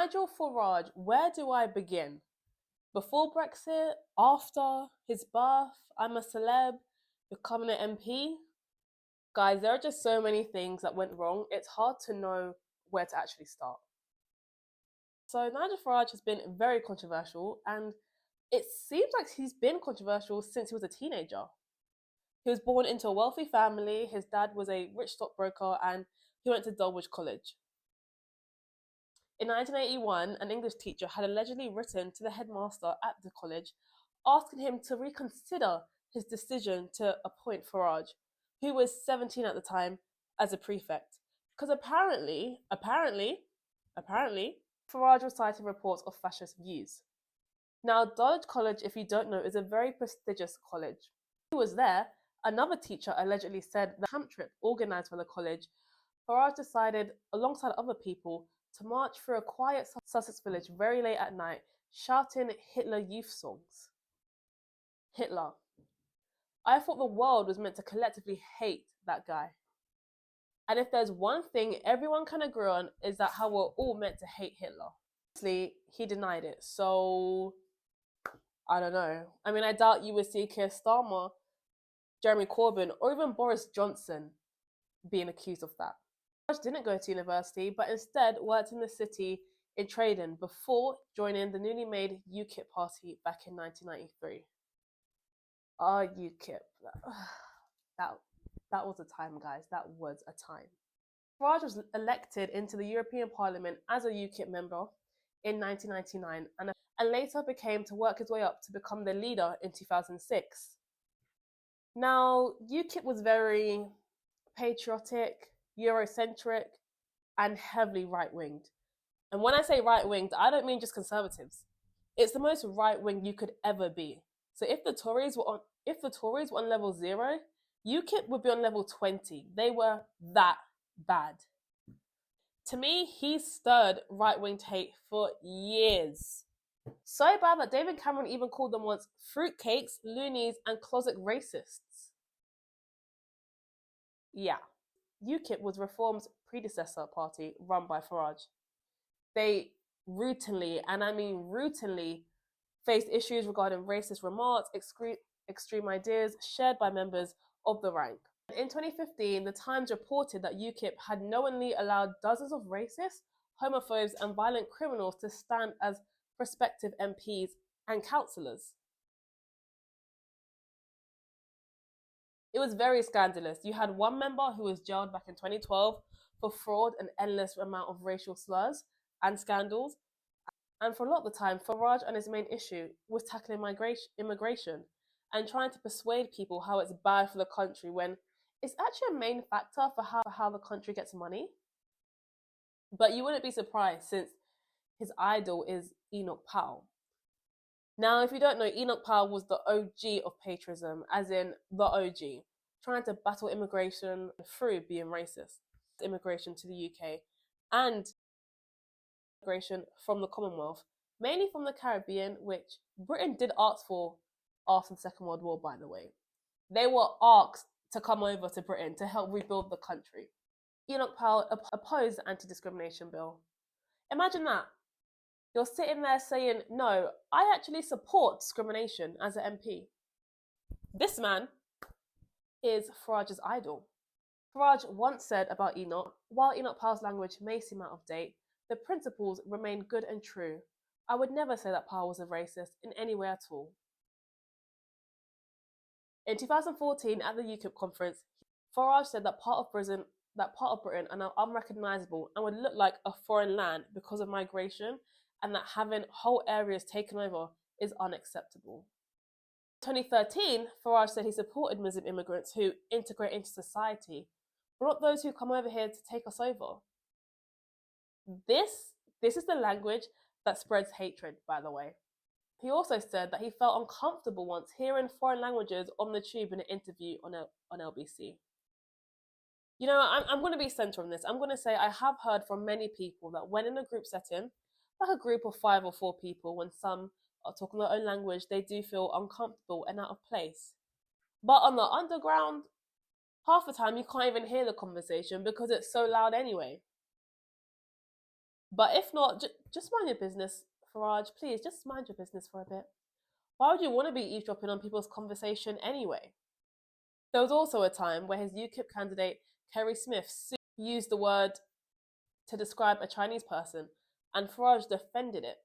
Nigel Farage, where do I begin? Before Brexit? After? His birth? I'm a celeb? Becoming an MP? Guys, there are just so many things that went wrong, it's hard to know where to actually start. So Nigel Farage has been very controversial, and it seems like he's been controversial since he was a teenager. He was born into a wealthy family, his dad was a rich stockbroker, and he went to Dulwich College. In 1981, an English teacher had allegedly written to the headmaster at the college asking him to reconsider his decision to appoint Farage, who was 17 at the time, as a prefect. Because apparently, Farage was citing reports of fascist views. Now, Dulwich College, if you don't know, is a very prestigious college. He was there. Another teacher allegedly said the camp trip organised by the college, Farage decided, alongside other people, to march through a quiet Sussex village very late at night, shouting Hitler youth songs. Hitler. I thought the world was meant to collectively hate that guy. And if there's one thing everyone can agree on, is that how we're all meant to hate Hitler. Obviously, he denied it, so I don't know. I mean, I doubt you would see Keir Starmer, Jeremy Corbyn, or even Boris Johnson being accused of that. Farage didn't go to university, but instead worked in the city in trading before joining the newly made UKIP party back in 1993. UKIP. That was a time, guys. That was a time. Farage was elected into the European Parliament as a UKIP member in 1999 and later became to work his way up to become the leader in 2006. Now, UKIP was very patriotic, Eurocentric, and heavily right-winged. And when I say right-winged, I don't mean just conservatives. It's the most right-wing you could ever be. So if the Tories were on level 0, UKIP would be on level 20. They were that bad. To me, he stirred right-wing hate for years. So bad that David Cameron even called them once fruitcakes, loonies, and closet racists. Yeah. UKIP was Reform's predecessor party run by Farage. They routinely, and I mean routinely, faced issues regarding racist remarks, extreme ideas shared by members of the rank. In 2015, The Times reported that UKIP had knowingly allowed dozens of racists, homophobes, and violent criminals to stand as prospective MPs and councillors. It was very scandalous. You had one member who was jailed back in 2012 for fraud and endless amount of racial slurs and scandals. And for a lot of the time, Farage and his main issue was tackling immigration and trying to persuade people how it's bad for the country when it's actually a main factor for how the country gets money. But you wouldn't be surprised since his idol is Enoch Powell. Now, if you don't know, Enoch Powell was the OG of patriotism, as in the OG, trying to battle immigration through being racist. Immigration to the UK and immigration from the Commonwealth, mainly from the Caribbean, which Britain did ask for after the Second World War, by the way. They were asked to come over to Britain to help rebuild the country. Enoch Powell opposed the anti-discrimination bill. Imagine that. You're sitting there saying, no, I actually support discrimination as an MP. This man is Farage's idol. Farage once said about Enoch, while Enoch Powell's language may seem out of date, the principles remain good and true. I would never say that Powell was a racist in any way at all. In 2014, at the UKIP conference, Farage said that part of Britain are now unrecognisable and would look like a foreign land because of migration, and that having whole areas taken over is unacceptable. In 2013, Farage said he supported Muslim immigrants who integrate into society, but not those who come over here to take us over. This is the language that spreads hatred, by the way. He also said that he felt uncomfortable once hearing foreign languages on the tube in an interview on LBC. You know, I'm going to be central on this. I'm going to say I have heard from many people that when in a group setting, like a group of 5 or 4 people, when some are talking their own language, they do feel uncomfortable and out of place. But on the underground, half the time you can't even hear the conversation because it's so loud anyway. But if not, just mind your business, Farage. Please, just mind your business for a bit. Why would you want to be eavesdropping on people's conversation anyway? There was also a time where his UKIP candidate, Kerry Smith, used the word to describe a Chinese person, and Farage defended it.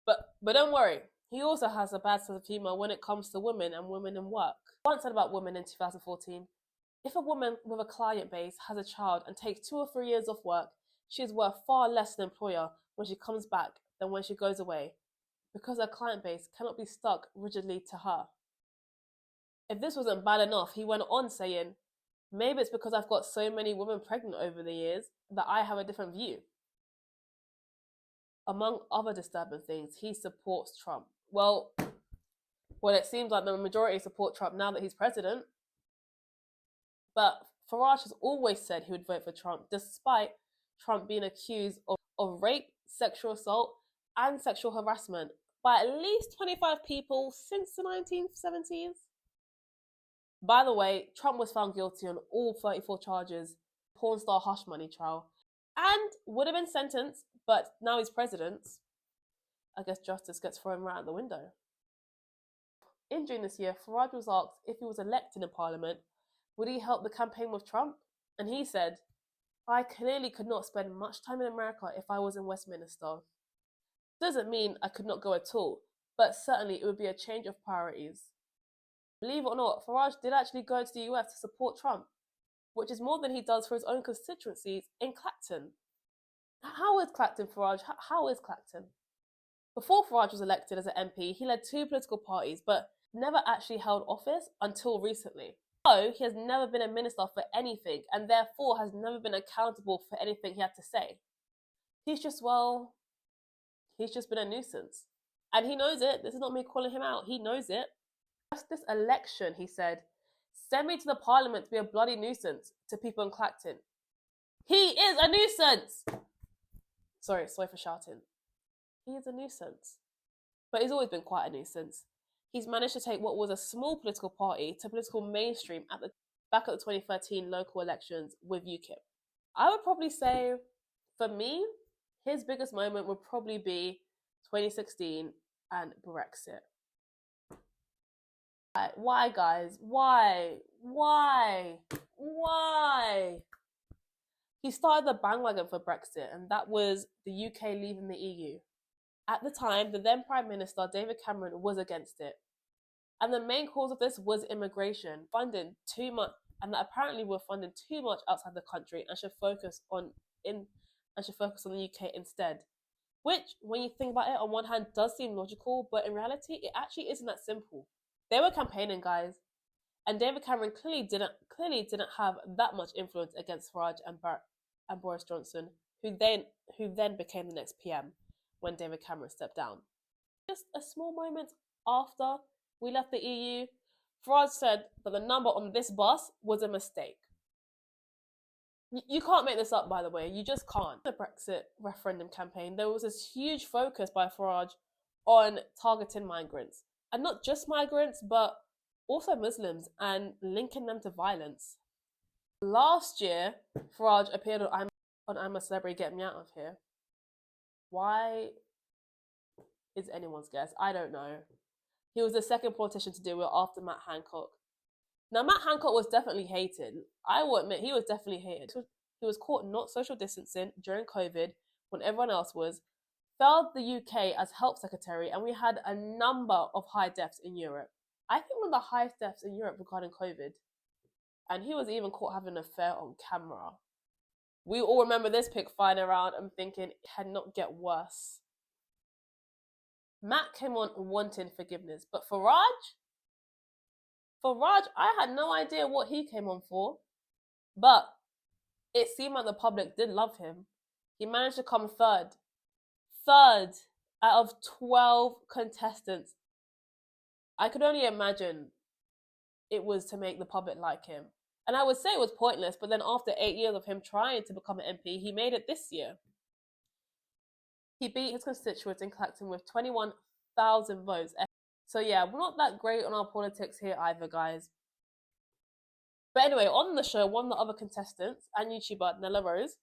But don't worry, he also has a bad sense of humour when it comes to women and women in work. Once said about women in 2014, if a woman with a client base has a child and takes 2 or 3 years off work, she is worth far less to an employer when she comes back than when she goes away, because her client base cannot be stuck rigidly to her. If this wasn't bad enough, he went on saying, maybe it's because I've got so many women pregnant over the years that I have a different view. Among other disturbing things, he supports Trump. Well, it seems like the majority support Trump now that he's president. But Farage has always said he would vote for Trump, despite Trump being accused of rape, sexual assault, and sexual harassment by at least 25 people since the 1970s. By the way, Trump was found guilty on all 34 charges, porn star hush money trial, and would have been sentenced, but now he's president. I guess justice gets thrown right out the window. In June this year, Farage was asked if he was elected in Parliament, would he help the campaign with Trump? And he said, I clearly could not spend much time in America if I was in Westminster. Doesn't mean I could not go at all, but certainly it would be a change of priorities. Believe it or not, Farage did actually go to the US to support Trump, which is more than he does for his own constituencies in Clacton. How is Clacton, Farage? How is Clacton? Before Farage was elected as an MP, he led 2 political parties, but never actually held office until recently. So he has never been a minister for anything, and therefore has never been accountable for anything he had to say. He's just been a nuisance. And he knows it. This is not me calling him out. He knows it. Just this election, he said, send me to the Parliament to be a bloody nuisance to people in Clacton. He is a nuisance! Sorry for shouting. He is a nuisance. But he's always been quite a nuisance. He's managed to take what was a small political party to political mainstream back at the 2013 local elections with UKIP. I would probably say, for me, his biggest moment would probably be 2016 and Brexit. Why, guys? Why? He started the bandwagon for Brexit, and that was the UK leaving the EU. At the time, the then Prime Minister, David Cameron, was against it. And the main cause of this was immigration, funding too much, and that apparently we're funding too much outside the country and should focus on the UK instead. Which, when you think about it, on one hand does seem logical, but in reality, it actually isn't that simple. They were campaigning, guys, and David Cameron clearly didn't have that much influence against Farage and Boris Johnson, who then became the next PM when David Cameron stepped down. Just a small moment after we left the EU, Farage said that the number on this bus was a mistake. You can't make this up, by the way. You just can't. The Brexit referendum campaign, there was this huge focus by Farage on targeting migrants. And not just migrants, but also Muslims, and linking them to violence. Last year, Farage appeared on I'm a Celebrity, Get Me Out of Here. Why is anyone's guess? I don't know. He was the second politician to do it after Matt Hancock. Now, Matt Hancock was definitely hated. I will admit, he was definitely hated. He was caught not social distancing during COVID when everyone else was, failed the UK as health secretary, and we had a number of high deaths in Europe. I think one of the highest deaths in Europe regarding COVID. And he was even caught having an affair on camera. We all remember this pic flying around and thinking it had not get worse. Matt came on wanting forgiveness, but Farage, I had no idea what he came on for, but it seemed like the public did love him. He managed to come third out of 12 contestants. I could only imagine it was to make the public like him. And I would say it was pointless, but then after 8 years of him trying to become an MP, he made it this year. He beat his constituents in Clacton with 21,000 votes. So yeah, we're not that great on our politics here either, guys. But anyway, on the show, one of the other contestants and YouTuber, Nella Rose,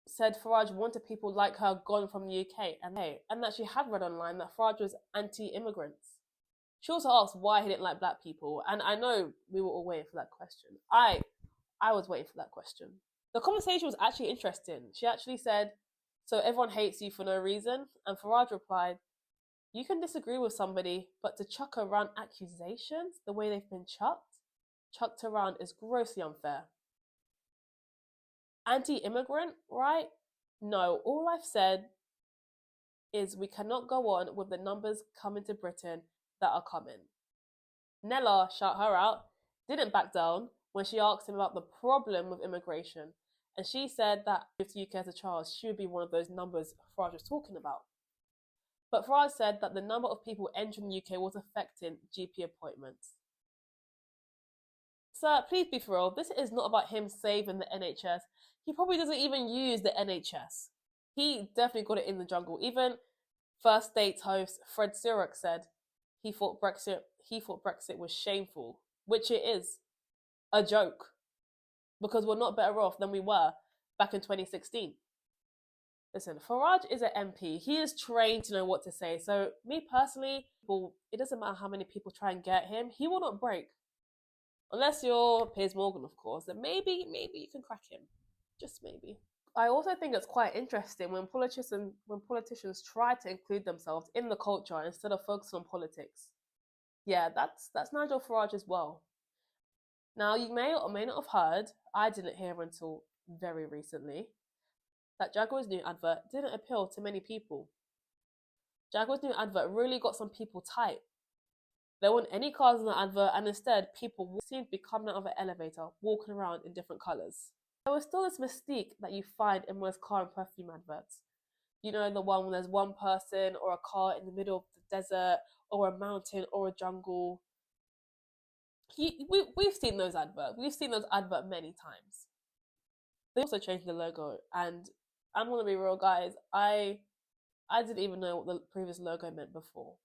said Farage wanted people like her gone from the UK, and that she had read online that Farage was anti-immigrants. She also asked why he didn't like black people, and I know we were all waiting for that question. I was waiting for that question. The conversation was actually interesting. She actually said, "So everyone hates you for no reason?" And Farage replied, "You can disagree with somebody, but to chuck around accusations the way they've been chucked around is grossly unfair." Anti-immigrant, right? No, all I've said is we cannot go on with the numbers coming to Britain that are coming. Nella, shout her out, didn't back down when she asked him about the problem with immigration. And she said that if the UK as a child, she would be one of those numbers Farage was talking about. But Farage said that the number of people entering the UK was affecting GP appointments. Sir, please be for real. This is not about him saving the NHS. He probably doesn't even use the NHS. He definitely got it in the jungle. Even First Date's host Fred Sirrock said he thought Brexit was shameful, which it is. A joke. Because we're not better off than we were back in 2016. Listen, Farage is an MP. He is trained to know what to say. So me personally, it doesn't matter how many people try and get him, he will not break. Unless you're Piers Morgan, of course, then maybe you can crack him. Just maybe. I also think it's quite interesting when politicians try to include themselves in the culture instead of focusing on politics. Yeah, that's Nigel Farage as well. Now, you may or may not have heard, I didn't hear until very recently, that Jaguar's new advert didn't appeal to many people. Jaguar's new advert really got some people tight. There weren't any cars in the advert, and instead, people seemed to be coming out of an elevator, walking around in different colours. There was still this mystique that you find in most car and perfume adverts. You know, the one when there's one person or a car in the middle of the desert, or a mountain, or a jungle. We've seen those adverts. We've seen those adverts many times. They also changed the logo, and I'm gonna be real, guys. I didn't even know what the previous logo meant before.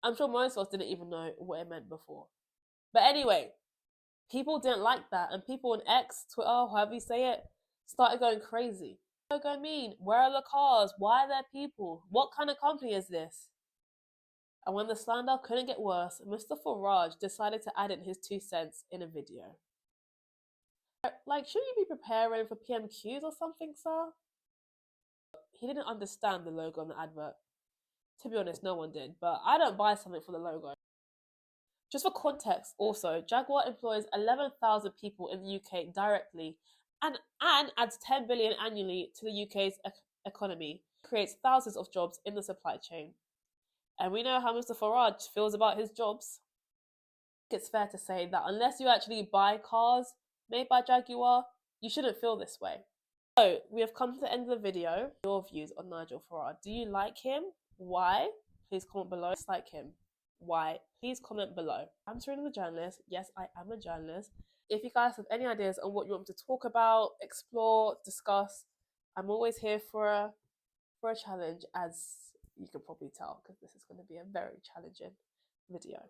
I'm sure most of us didn't even know what it meant before. But anyway, people didn't like that, and people on X, Twitter, however you say it, started going crazy. What does that mean? Where are the cars? Why are there people? What kind of company is this? And when the slander couldn't get worse, Mr. Farage decided to add in his 2 cents in a video. Like, shouldn't you be preparing for PMQs or something, sir? He didn't understand the logo on the advert. To be honest, no one did, but I don't buy something for the logo. Just for context, also, Jaguar employs 11,000 people in the UK directly and adds 10 billion annually to the UK's economy, creates thousands of jobs in the supply chain. And we know how Mr. Farage feels about his jobs. It's fair to say that unless you actually buy cars made by Jaguar, you shouldn't feel this way. So, we have come to the end of the video. Your views on Nigel Farage. Do you like him? Why? Please comment below. Dislike him. Why? Please comment below. I'm Serena the journalist. Yes, I am a journalist. If you guys have any ideas on what you want me to talk about, explore, discuss, I'm always here for a challenge, as you can probably tell, because this is going to be a very challenging video.